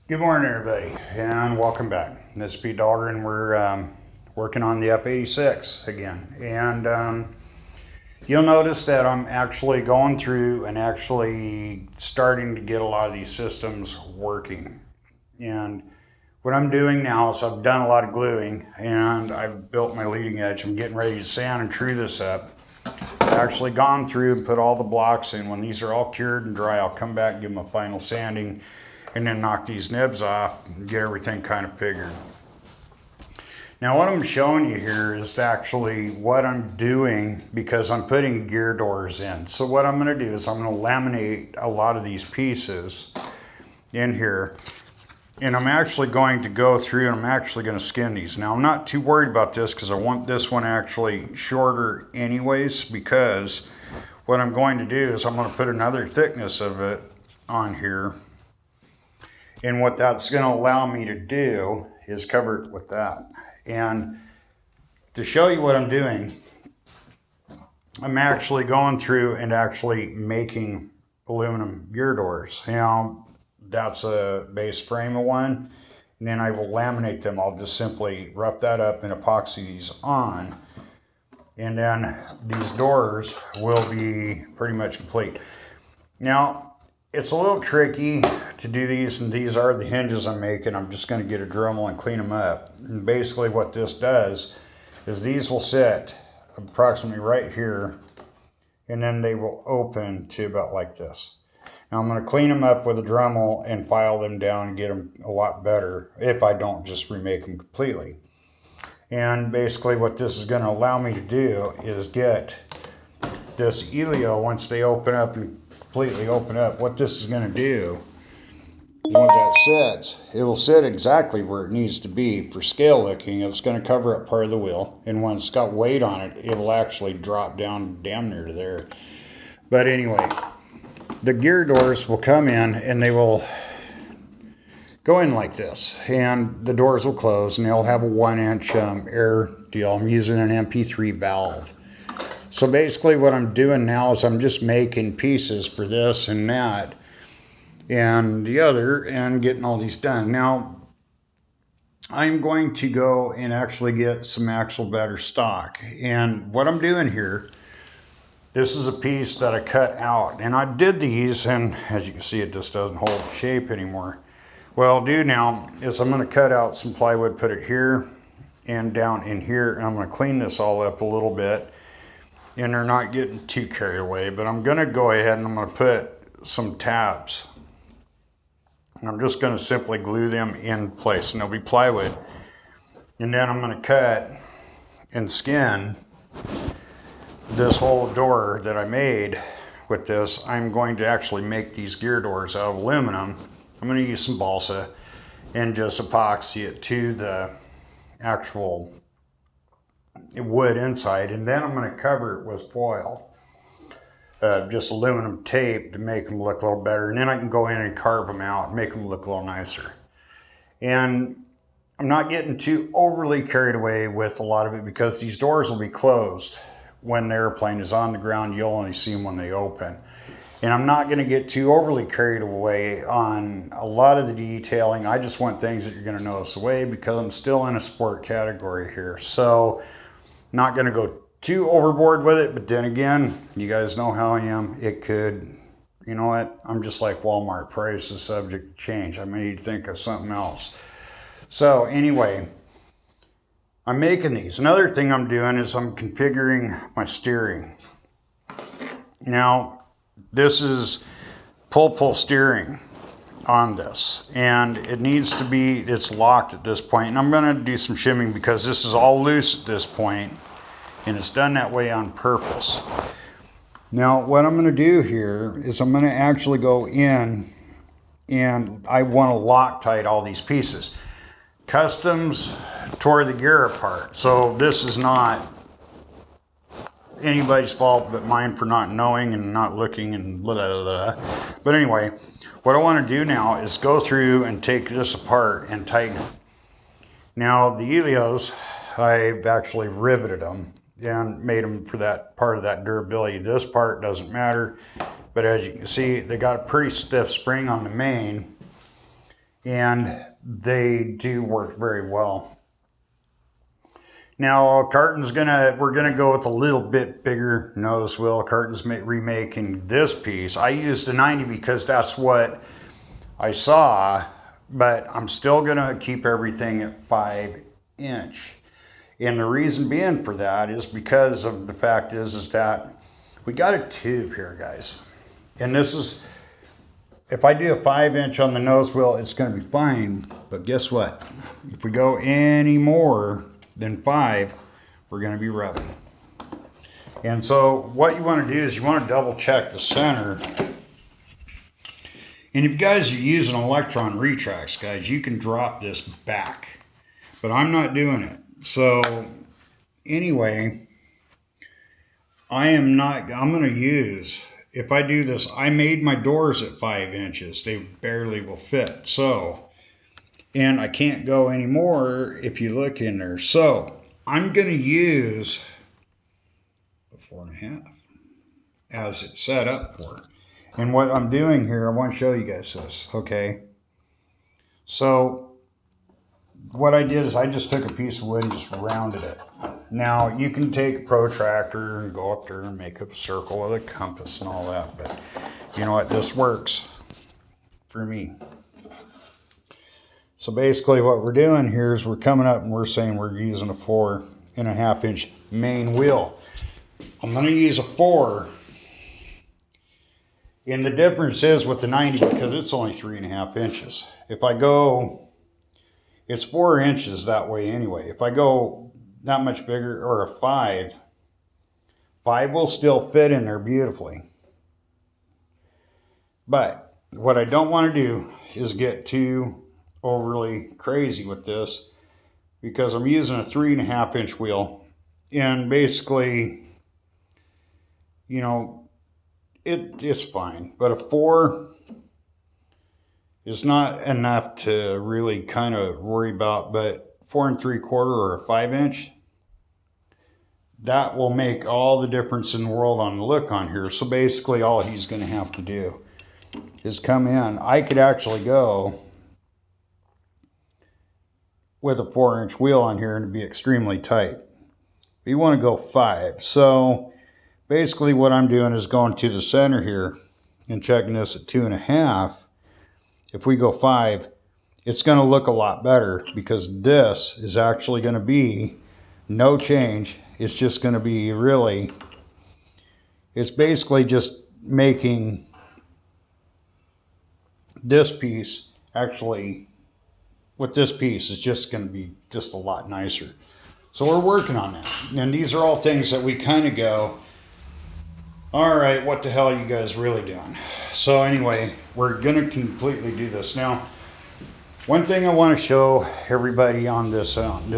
Good morning, everybody, and welcome back. This is Pete Dahlgren. We're working on the F86 again, and you'll notice that I'm actually going through and actually starting to get a lot of these systems working. And what I'm doing now is I've done a lot of gluing, and I've built my leading edge. I'm getting ready to sand and true this up. I've actually gone through and put all the blocks in. When these are all cured and dry, I'll come back and give them a final sanding and then knock these nibs off and get everything kind of figured. Now what I'm showing you here is actually what I'm doing because I'm putting gear doors in. So what I'm going to do is I'm going to laminate a lot of these pieces in here, and I'm actually going to go through and I'm actually going to skin these. Now I'm not too worried about this because I want this one actually shorter anyways, because what I'm going to do is I'm going to put another thickness of it on here. And what that's going to allow me to do is cover it with that. And to show you what I'm doing, I'm actually going through and actually making aluminum gear doors. Now, that's a base frame of one. And then I will laminate them. I'll just simply rough that up and epoxy these on. And then these doors will be pretty much complete. Now, it's a little tricky to do these, and these are the hinges I'm making. I'm just going to get a Dremel and clean them up. And basically what this does is these will sit approximately right here, and then they will open to about like this. Now I'm going to clean them up with a Dremel and file them down and get them a lot better if I don't just remake them completely. And basically what this is going to allow me to do is get this Elio, once they open up and completely open up, what this is going to do is once that sits, it will sit exactly where it needs to be for scale looking. It's going to cover up part of the wheel, and when it's got weight on it, it will actually drop down damn near to there. But anyway, the gear doors will come in and they will go in like this, and the doors will close and they'll have a 1-inch air deal. I'm using an MP3 valve. So basically what I'm doing now is I'm just making pieces for this and that and the other and getting all these done. Now I'm going to go and actually get some actual better stock. And what I'm doing here, this is a piece that I cut out, and I did these, and as you can see it just doesn't hold shape anymore. What I'll do now is I'm going to cut out some plywood, put it here and down in here, and I'm going to clean this all up a little bit. And they're not getting too carried away, but I'm going to go ahead and I'm going to put some tabs. And I'm just going to simply glue them in place, and they'll be plywood. And then I'm going to cut and skin this whole door that I made with this. I'm going to actually make these gear doors out of aluminum. I'm going to use some balsa and just epoxy it to the actual wood inside, and then I'm going to cover it with foil, just aluminum tape, to make them look a little better, and then I can go in and carve them out and make them look a little nicer. And I'm not getting too overly carried away with a lot of it because these doors will be closed when the airplane is on the ground. You'll only see them when they open. And I'm not going to get too overly carried away on a lot of the detailing. I just want things that you're going to notice away because I'm still in a sport category here. So not going to go too overboard with it, but then again, you guys know how I am. It could, you know what, I'm just like Walmart, price is subject to change. I may need to think of something else. So anyway, I'm making these. Another thing I'm doing is I'm configuring my steering. Now, this is pull steering on this, and it needs to be, it's locked at this point, and I'm going to do some shimming because this is all loose at this point, and it's done that way on purpose. Now what I'm going to do here is I'm going to actually go in, and I want to Loctite all these pieces. Customs tore the gear apart, so this is not anybody's fault but mine for not knowing and not looking and blah, blah, blah. But anyway, what I want to do now is go through and take this apart and tighten it. Now the Elios, I've actually riveted them and made them for that part of that durability. This part doesn't matter, but as you can see, they got a pretty stiff spring on the main, and they do work very well. Now, we're gonna go with a little bit bigger nose wheel. Carton's remaking this piece. I used a 90 because that's what I saw, but I'm still gonna keep everything at 5 inch. And the reason being for that is because of the fact is that we got a tube here, guys. And this is, if I do a 5 inch on the nose wheel, it's gonna be fine. But guess what? If we go any more than 5, we're going to be rubbing. And so what you want to do is you want to double check the center. And if you guys are using electron retracts, guys, you can drop this back, but I'm not doing it. So anyway, I'm going to use, if I do this, I made my doors at 5 inches. They barely will fit. So, and I can't go anymore if you look in there. So I'm going to use a 4.5 as it's set up for. And what I'm doing here, I want to show you guys this, okay? So what I did is I just took a piece of wood and just rounded it. Now you can take a protractor and go up there and make a circle with a compass and all that, but you know what, this works for me. So basically what we're doing here is we're coming up and we're saying we're using a 4.5 inch main wheel. I'm going to use a 4. And the difference is with the 90 because it's only 3.5 inches. If I go, it's 4 inches that way anyway. If I go that much bigger or a 5 will still fit in there beautifully. But what I don't want to do is get too overly crazy with this because I'm using a 3.5 inch wheel, and basically, you know, it's fine, but a 4 is not enough to really kind of worry about. But 4 3/4 or a 5 inch, that will make all the difference in the world on the look on here. So basically all he's going to have to do is come in. I could actually go with a 4 inch wheel on here and it'd be extremely tight. You want to go 5. So basically what I'm doing is going to the center here and checking this at 2.5. If we go 5, it's going to look a lot better because this is actually going to be no change. It's just going to be really, it's basically just making this piece actually, with this piece, is just going to be just a lot nicer. So we're working on that. And these are all things that we kind of go, all right, what the hell are you guys really doing? So anyway, we're going to completely do this. Now, one thing I want to show everybody on this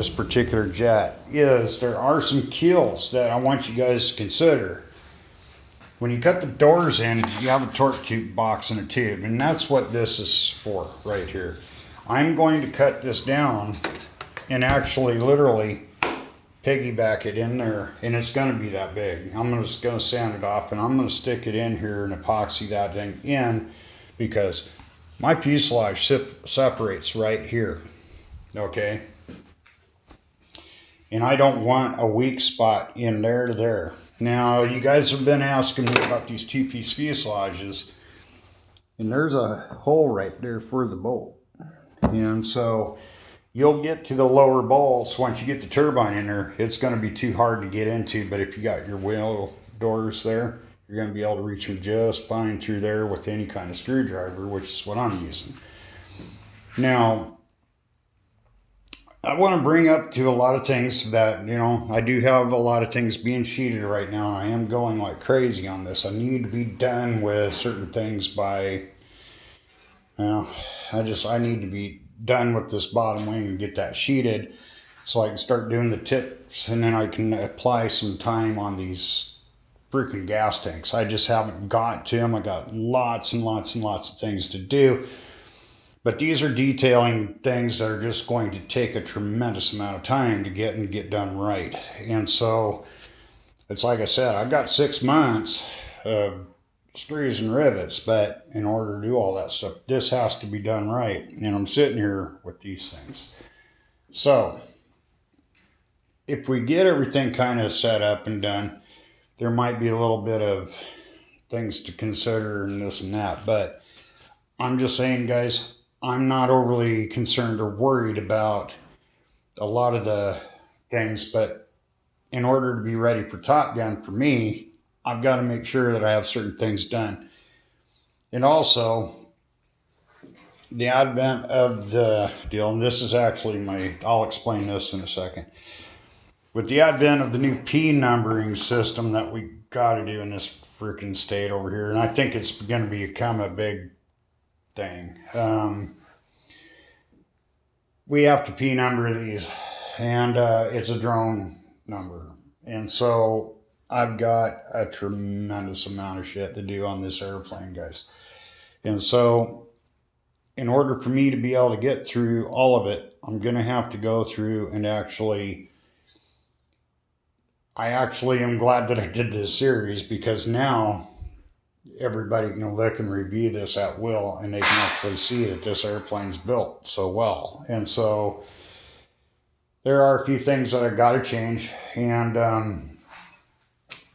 particular jet is there are some keels that I want you guys to consider. When you cut the doors in, you have a torque tube box and a tube, and that's what this is for right here. I'm going to cut this down and actually literally piggyback it in there, and it's going to be that big. I'm just going to sand it off, and I'm going to stick it in here and epoxy that thing in because my fuselage separates right here, okay? And I don't want a weak spot in there to there. Now, you guys have been asking me about these two-piece fuselages, and there's a hole right there for the bolt. And so you'll get to the lower bolts once you get the turbine in there. It's going to be too hard to get into, but if you got your wheel doors there, you're going to be able to reach them just fine through there with any kind of screwdriver, which is what I'm using. Now, I want to bring up to a lot of things that, you know, I do have a lot of things being sheeted right now, and I am going like crazy on this. I need to be done with certain things by, well, I need to be done with this bottom wing and get that sheeted so I can start doing the tips, and then I can apply some time on these freaking gas tanks. I just haven't got to them. I got lots and lots and lots of things to do. But these are detailing things that are just going to take a tremendous amount of time to get done right. And so it's like I said, I've got 6 months of screws and rivets, but in order to do all that stuff, this has to be done right. And I'm sitting here with these things. So if we get everything kind of set up and done, there might be a little bit of things to consider and this and that, but I'm just saying, guys, I'm not overly concerned or worried about a lot of the things, but in order to be ready for Top Gun, for me, I've got to make sure that I have certain things done. And also, the advent of the deal, and this is actually I'll explain this in a second. With the advent of the new P numbering system that we got to do in this freaking state over here, and I think it's going to become a big thing. We have to P number these, and it's a drone number. And so I've got a tremendous amount of shit to do on this airplane, guys. And so in order for me to be able to get through all of it, I'm going to have to go through and I actually am glad that I did this series, because now everybody can look and review this at will, and they can actually see that this airplane's built so well. And so there are a few things that I got to change. And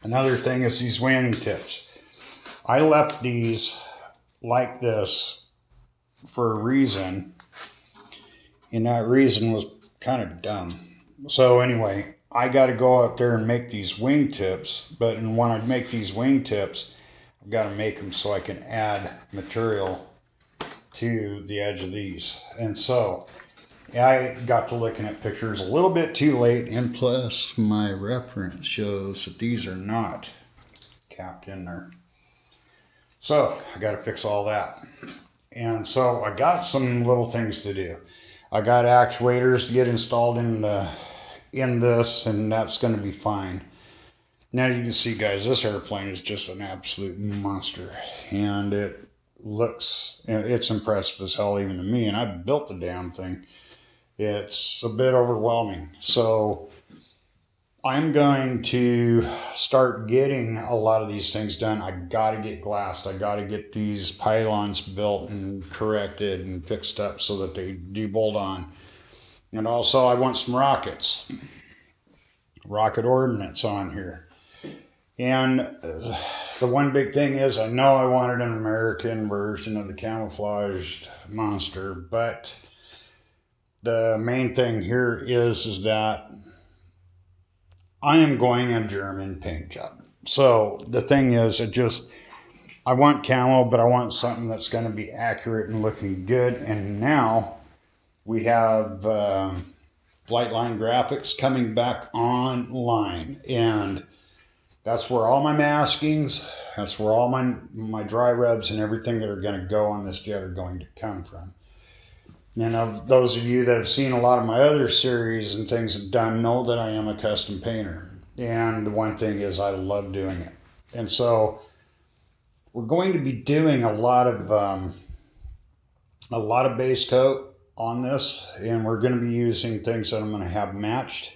another thing is these wing tips. I left these like this for a reason, and that reason was kind of dumb. So anyway, I got to go up there and make these wing tips, but when I make these wing tips, I've got to make them so I can add material to the edge of these. And so I got to looking at pictures a little bit too late, and plus my reference shows that these are not capped in there. So I got to fix all that. And so I got some little things to do. I got actuators to get installed in this, and that's going to be fine. Now you can see, guys, this airplane is just an absolute monster, and it's impressive as hell even to me, and I built the damn thing. It's a bit overwhelming. So I'm going to start getting a lot of these things done. I got to get glassed. I got to get these pylons built and corrected and fixed up so that they do bolt on. And also I want some rocket ordnance on here. And the one big thing is, I know I wanted an American version of the camouflaged monster, but the main thing here is that I am going a German paint job. So the thing is, I want camo, but I want something that's going to be accurate and looking good. And now we have Flightline Graphics coming back online, and that's where all my maskings, that's where all my dry rubs and everything that are going to go on this jet are going to come from. And of those of you that have seen a lot of my other series and things have done know that I am a custom painter. And the one thing is, I love doing it. And so we're going to be doing a lot of base coat on this, and we're going to be using things that I'm going to have matched.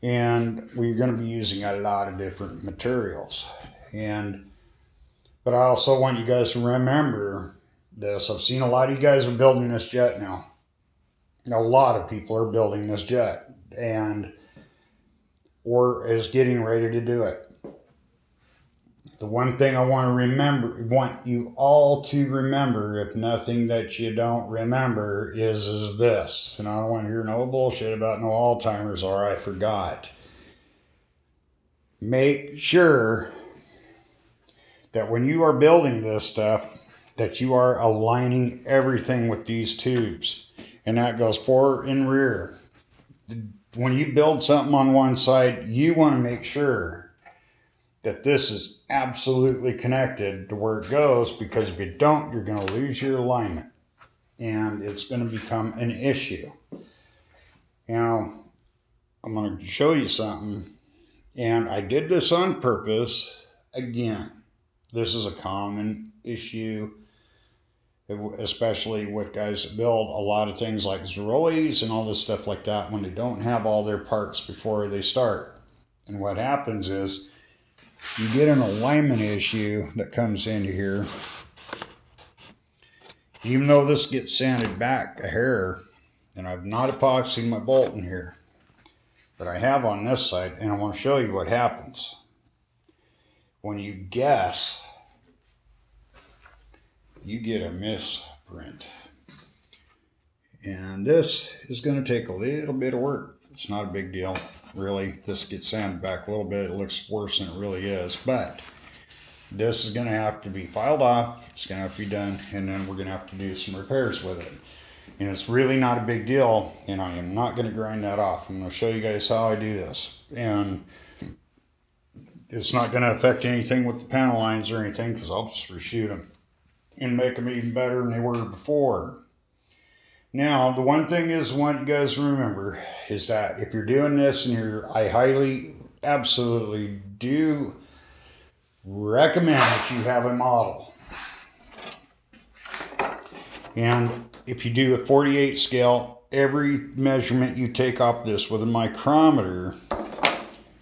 And we're going to be using a lot of different materials. But I also want you guys to remember this. I've seen a lot of you guys are building this jet now. A lot of people are building this jet, or is getting ready to do it. The one thing I want you all to remember, if nothing that you don't remember, is this. And I don't want to hear no bullshit about no Alzheimer's or I forgot. Make sure that when you are building this stuff, that you are aligning everything with these tubes. And that goes forward and rear. When you build something on one side, you want to make sure that this is absolutely connected to where it goes, because if you don't, you're going to lose your alignment and it's going to become an issue. Now, I'm going to show you something, and I did this on purpose. Again, this is a common issue, especially with guys that build a lot of things like Zerollis and all this stuff like that, when they don't have all their parts before they start. And what happens is, you get an alignment issue that comes into here. Even though this gets sanded back a hair, and I've not epoxied my bolt in here, but I have on this side, and I want to show you what happens when you guess. You get a misprint, and this is going to take a little bit of work. It's not a big deal, really. This gets sanded back a little bit. It looks worse than it really is, but this is going to have to be filed off. It's going to have to be done, and then we're going to have to do some repairs with it. And it's really not a big deal, and I am not going to grind that off. I'm going to show you guys how I do this, and it's not going to affect anything with the panel lines or anything, because I'll just reshoot them and make them even better than they were before. Now, the one thing is, what you guys remember is that if you're doing this, and I highly, absolutely do recommend that you have a model. And if you do a 48 scale, every measurement you take off this with a micrometer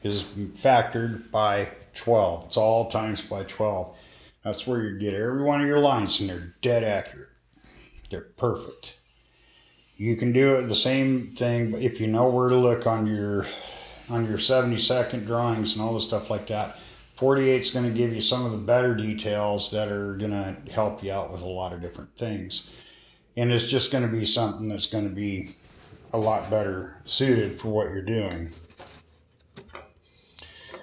is factored by 12. It's all times by 12. That's where you get every one of your lines, and they're dead accurate. They're perfect. You can do it the same thing if you know where to look on your 70-second drawings and all the stuff like that. 48 is going to give you some of the better details that are going to help you out with a lot of different things. And it's just going to be something that's going to be a lot better suited for what you're doing.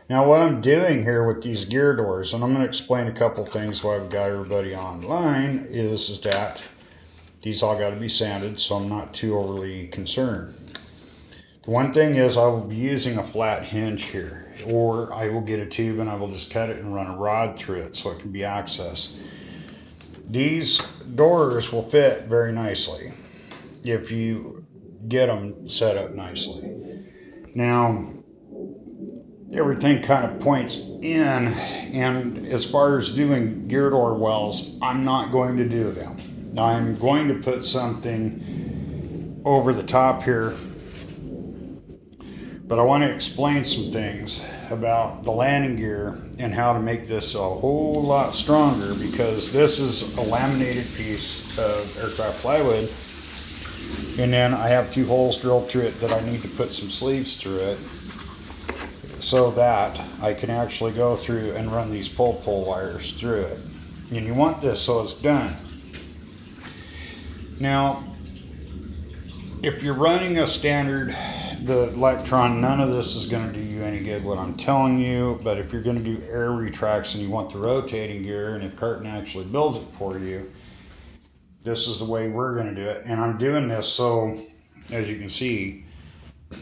Now, what I'm doing here with these gear doors, and I'm going to explain a couple things while I've got everybody online, is that these all got to be sanded, so I'm not too overly concerned. The one thing is, I will be using a flat hinge here, or I will get a tube and I will just cut it and run a rod through it so it can be accessed. These doors will fit very nicely if you get them set up nicely. Now, everything kind of points in, and as far as doing gear door wells, I'm not going to do them. I'm going to put something over the top here, but I want to explain some things about the landing gear and how to make this a whole lot stronger, because this is a laminated piece of aircraft plywood, and then I have 2 holes drilled through it that I need to put some sleeves through it so that I can actually go through and run these pull wires through it. And you want this so it's done. Now, if you're running a standard, the Electron, none of this is going to do you any good, what I'm telling you. But if you're going to do air retracts and you want the rotating gear, and if Carton actually builds it for you, this is the way we're going to do it. And I'm doing this so, as you can see,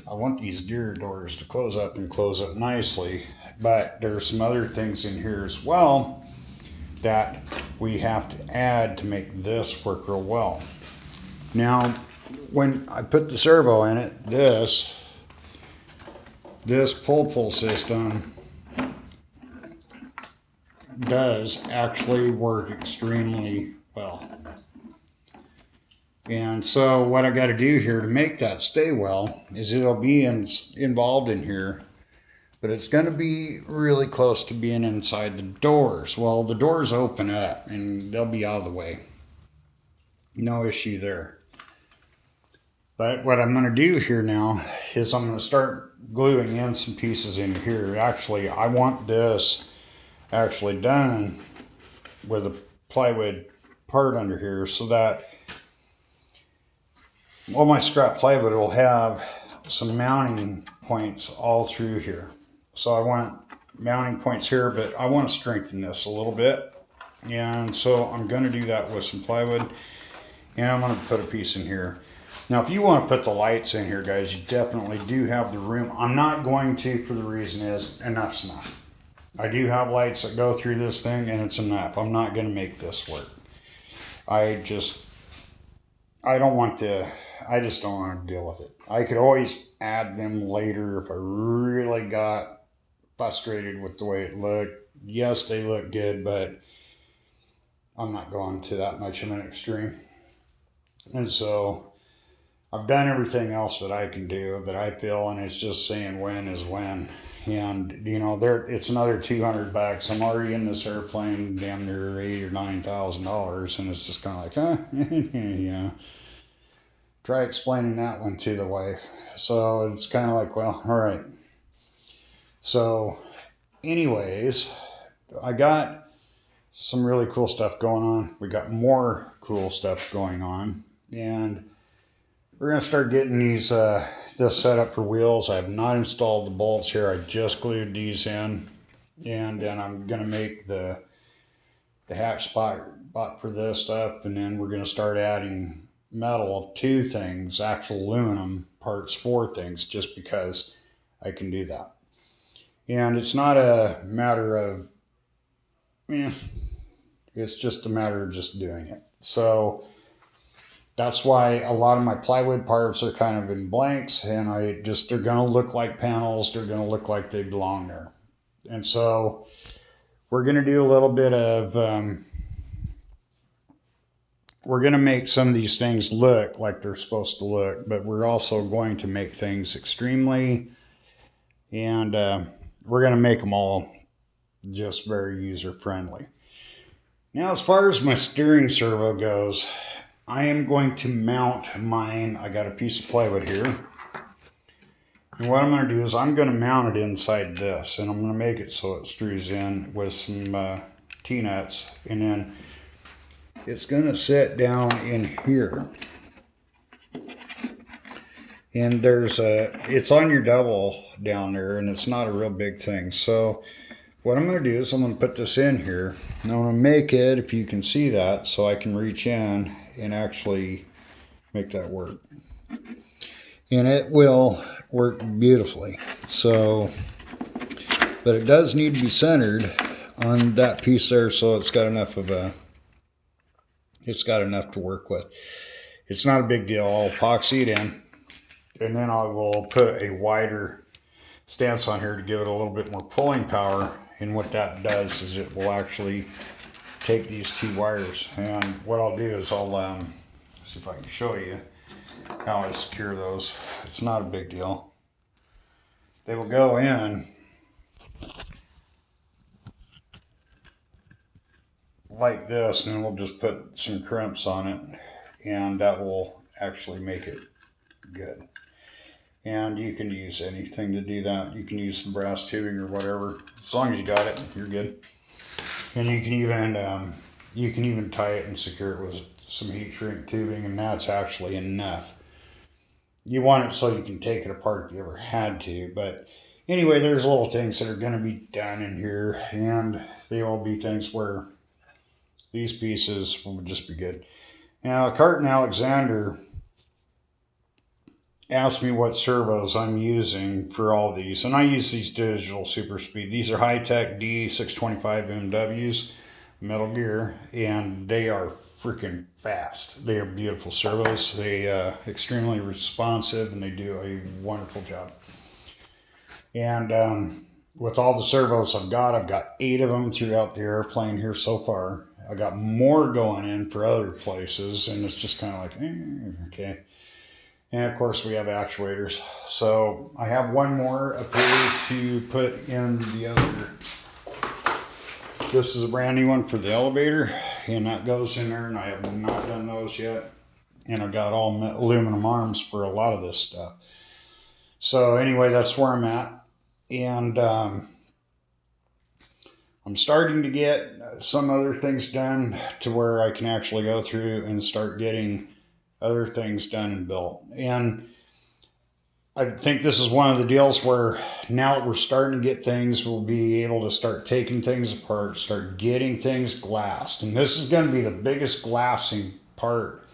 I want these gear doors to close up and close up nicely. But there's some other things in here as well that we have to add to make this work real well. Now, when I put the servo in it, this pull system does actually work extremely well. And so what I got to do here to make that stay well is it'll be involved in here, but it's going to be really close to being inside the doors. Well, the doors open up and they'll be out of the way. No issue there. But what I'm going to do here now is I'm going to start gluing in some pieces in here. Actually, I want this actually done with a plywood part under here so that all my scrap plywood will have some mounting points all through here. So I want mounting points here, but I want to strengthen this a little bit. And so I'm going to do that with some plywood, and I'm going to put a piece in here. Now, if you want to put the lights in here, guys, you definitely do have the room. I'm not going to, for the reason is, enough's enough. I do have lights that go through this thing, and it's enough. I'm not going to make this work. I just don't want to deal with it. I could always add them later if I really got frustrated with the way it looked. Yes, they look good, but I'm not going to that much of an extreme. And so I've done everything else that I can do that I feel, and it's just saying when is when. And you know, there it's another $200. I'm already in this airplane, damn near $8,000 or $9,000, and it's just kind of like, yeah. Try explaining that one to the wife. So it's kind of like, well, all right. So, anyways, I got some really cool stuff going on. We got more cool stuff going on, and we're gonna start getting these this set up for wheels. I have not installed the bolts here. I just glued these in, and then I'm gonna make the hatch spot for this stuff, and then we're gonna start adding metal of two things, actual aluminum parts for things, just because I can do that. And it's not a matter of, it's just a matter of just doing it. So that's why a lot of my plywood parts are kind of in blanks, and they're going to look like panels. They're going to look like they belong there. And so we're going to do a little bit of, we're going to make some of these things look like they're supposed to look, but we're also going to make things extremely, and we're going to make them all just very user friendly. Now, as far as my steering servo goes, I am going to mount mine. I got a piece of plywood here. And what I'm going to do is I'm going to mount it inside this, and I'm going to make it so it screws in with some T-nuts, and then it's going to sit down in here. And it's on your double down there, and it's not a real big thing. So what I'm going to do is I'm going to put this in here, and I'm going to make it, if you can see that, so I can reach in and actually make that work. And it will work beautifully. So, but it does need to be centered on that piece there, so it's got enough to work with. It's not a big deal. I'll epoxy it in, and then I will put a wider stance on here to give it a little bit more pulling power. And what that does is it will actually take these two wires, and what I'll do is I'll see if I can show you how I secure those. It's not a big deal. They will go in like this, and then we'll just put some crimps on it, and that will actually make it good. And you can use anything to do that. You can use some brass tubing or whatever. As long as you got it, you're good. And you can even tie it and secure it with some heat shrink tubing, and that's actually enough. You want it so you can take it apart if you ever had to. But anyway, there's little things that are going to be done in here, and they will be things where these pieces will just be good. Now, Carton Alexander asked me what servos I'm using for all these, and I use these digital super speed. These are high-tech D625 MWs, Metal Gear, and they are freaking fast. They are beautiful servos. They extremely responsive, and they do a wonderful job. And with all the servos I've got 8 of them throughout the airplane here so far. I got more going in for other places, and it's just kind of like, okay. And of course we have actuators. So I have one more up here to put in the other. This is a brand new one for the elevator, and that goes in there, and I have not done those yet. And I've got all aluminum arms for a lot of this stuff. So anyway, that's where I'm at. And I'm starting to get some other things done to where I can actually go through and start getting other things done and built. And I think this is one of the deals where now that we're starting to get things, we'll be able to start taking things apart, start getting things glassed. And this is going to be the biggest glassing part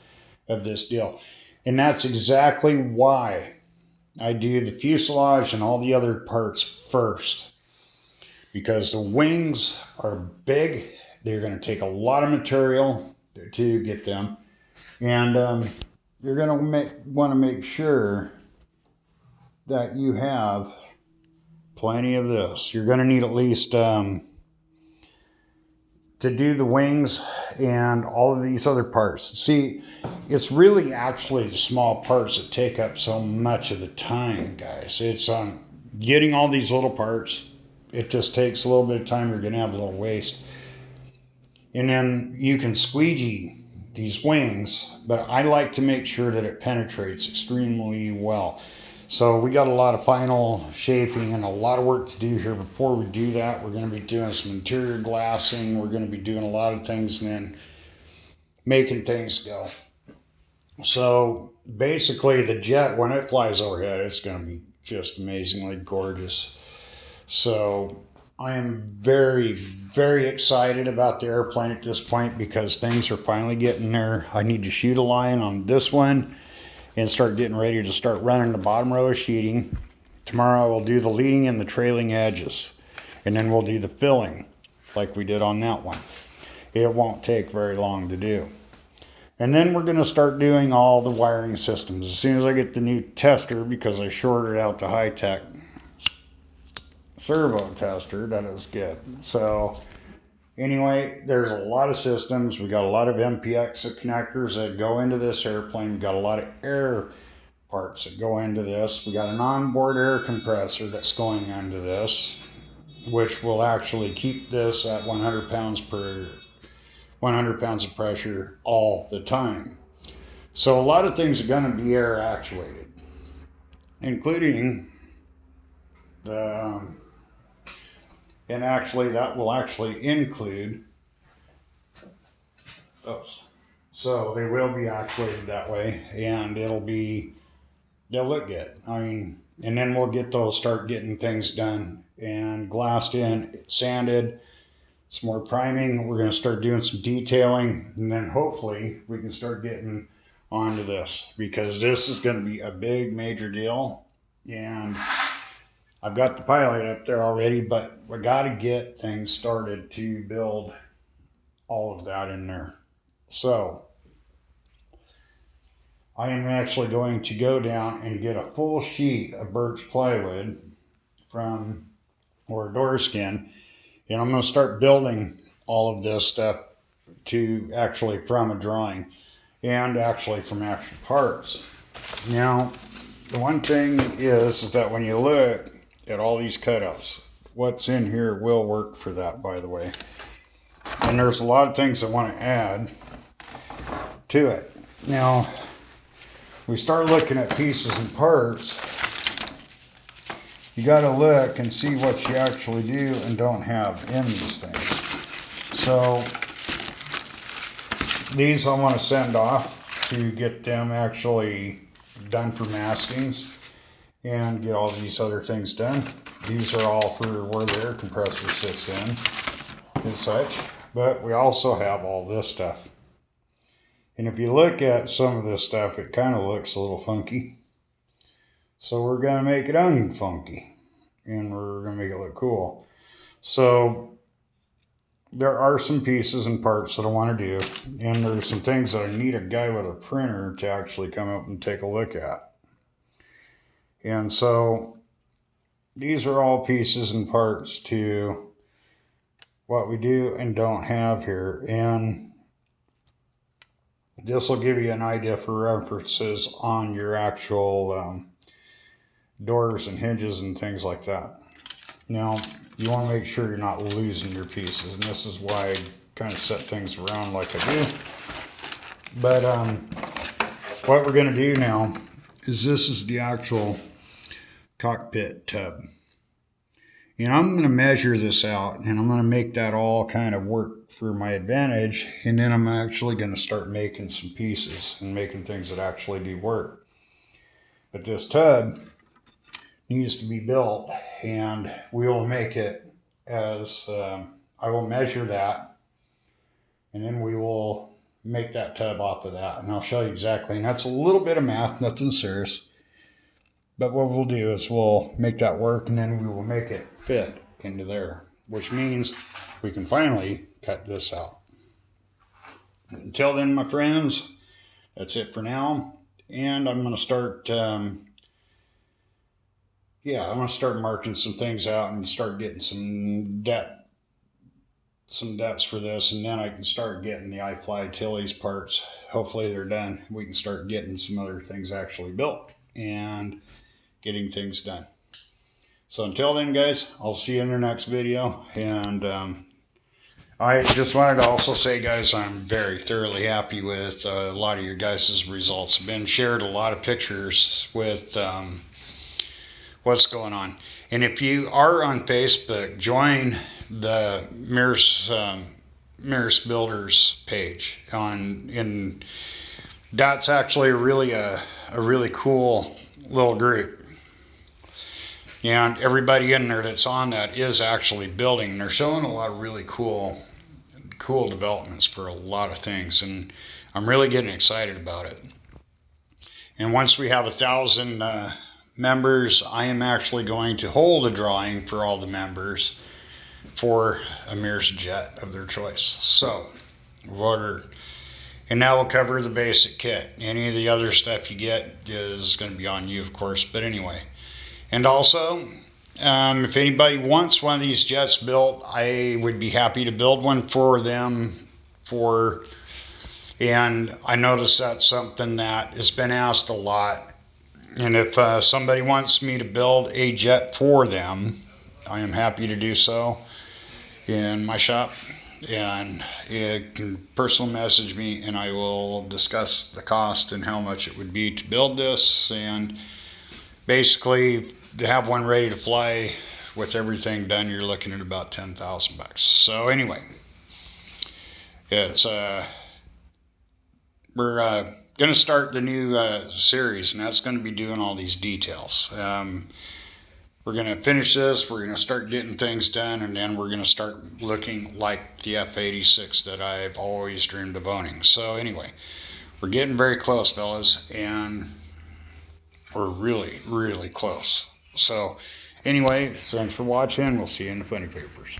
of this deal. And that's exactly why I do the fuselage and all the other parts first. Because the wings are big. They're going to take a lot of material to get them. And you're going to want to make sure that you have plenty of this. You're going to need at least to do the wings and all of these other parts. See, it's really actually the small parts that take up so much of the time, guys. It's getting all these little parts, it just takes a little bit of time. You're going to have a little waste. And then you can squeegee these wings, but I like to make sure that it penetrates extremely well. So we got a lot of final shaping and a lot of work to do here. Before we do that, we're going to be doing some interior glassing. We're going to be doing a lot of things and then making things go. So basically the jet, when it flies overhead, it's going to be just amazingly gorgeous. So I am very, very excited about the airplane at this point because things are finally getting there. I need to shoot a line on this one and start getting ready to start running the bottom row of sheeting. Tomorrow I will do the leading and the trailing edges, and then we'll do the filling like we did on that one. It won't take very long to do. And then we're going to start doing all the wiring systems. As soon as I get the new tester, because I shorted out the high-tech servo tester, that is good. So anyway, there's a lot of systems. We got a lot of MPX connectors that go into this airplane. We got a lot of air parts that go into this. We got an onboard air compressor that's going into this, which will actually keep this at 100 pounds of pressure all the time. So a lot of things are going to be air actuated, including the and actually that will actually include those. So they will be actuated that way, and they'll look good. I mean, and then we'll get those, start getting things done and glassed in, sanded, some more priming. We're going to start doing some detailing, and then hopefully we can start getting onto this, because this is going to be a big major deal. And I've got the pilot up there already, but we got to get things started to build all of that in there. So I am actually going to go down and get a full sheet of birch plywood or door skin, and I'm going to start building all of this stuff from a drawing and actually from actual parts. Now, the one thing is that when you look at all these cutouts, what's in here will work for that, by the way. And there's a lot of things I want to add to it. Now, we start looking at pieces and parts. You got to look and see what you actually do and don't have in these things. So these I want to send off to get them actually done for maskings and get all these other things done. These are all for where the air compressor sits in and such, but we also have all this stuff. And if you look at some of this stuff, it kind of looks a little funky. So we're going to make it unfunky, and we're going to make it look cool. So there are some pieces and parts that I want to do, and there's some things that I need a guy with a printer to actually come up and take a look at. And so these are all pieces and parts to what we do and don't have here. And this will give you an idea for references on your actual doors and hinges and things like that. Now, you want to make sure you're not losing your pieces, and this is why I kind of set things around like I do. But what we're going to do now is this is the actual cockpit tub. And I'm going to measure this out, and I'm going to make that all kind of work for my advantage, and then I'm actually going to start making some pieces and making things that actually do work. But this tub needs to be built, and we will make it as I will measure that, and then we will make that tub off of that, and I'll show you exactly. And that's a little bit of math, nothing serious. But what we'll do is we'll make that work, and then we will make it fit into there, which means we can finally cut this out. Until then, my friends, that's it for now. And I'm going to start, I'm going to start marking some things out and start getting some depths for this, and then I can start getting the iFly Tilly's parts. Hopefully they're done. We can start getting some other things actually built and getting things done. So until then, guys, I'll see you in the next video. And I just wanted to also say, guys, I'm very thoroughly happy with a lot of your guys' results. I've been shared a lot of pictures with what's going on. And if you are on Facebook, join the Mirrors Builders page that's actually really a really cool little group. And everybody in there that's on that is actually building. They're showing a lot of really cool developments for a lot of things, and I'm really getting excited about it. And once we have 1,000 members, I am actually going to hold a drawing for all the members for a Mirrors jet of their choice. So, and that will cover the basic kit. Any of the other stuff you get is going to be on you, of course. But anyway, and also, if anybody wants one of these jets built, I would be happy to build one for them. And I noticed that's something that has been asked a lot. And if somebody wants me to build a jet for them, I am happy to do so in my shop. And you can personal message me, and I will discuss the cost and how much it would be to build this. And basically, to have one ready to fly with everything done, you're looking at about $10,000. So anyway, it's we're going to start the new series, and that's going to be doing all these details. We're going to finish this, we're going to start getting things done, and then we're going to start looking like the F-86 that I've always dreamed of owning. So anyway, we're getting very close, fellas, and we're really, really close. So anyway, thanks for watching. We'll see you in the funny papers.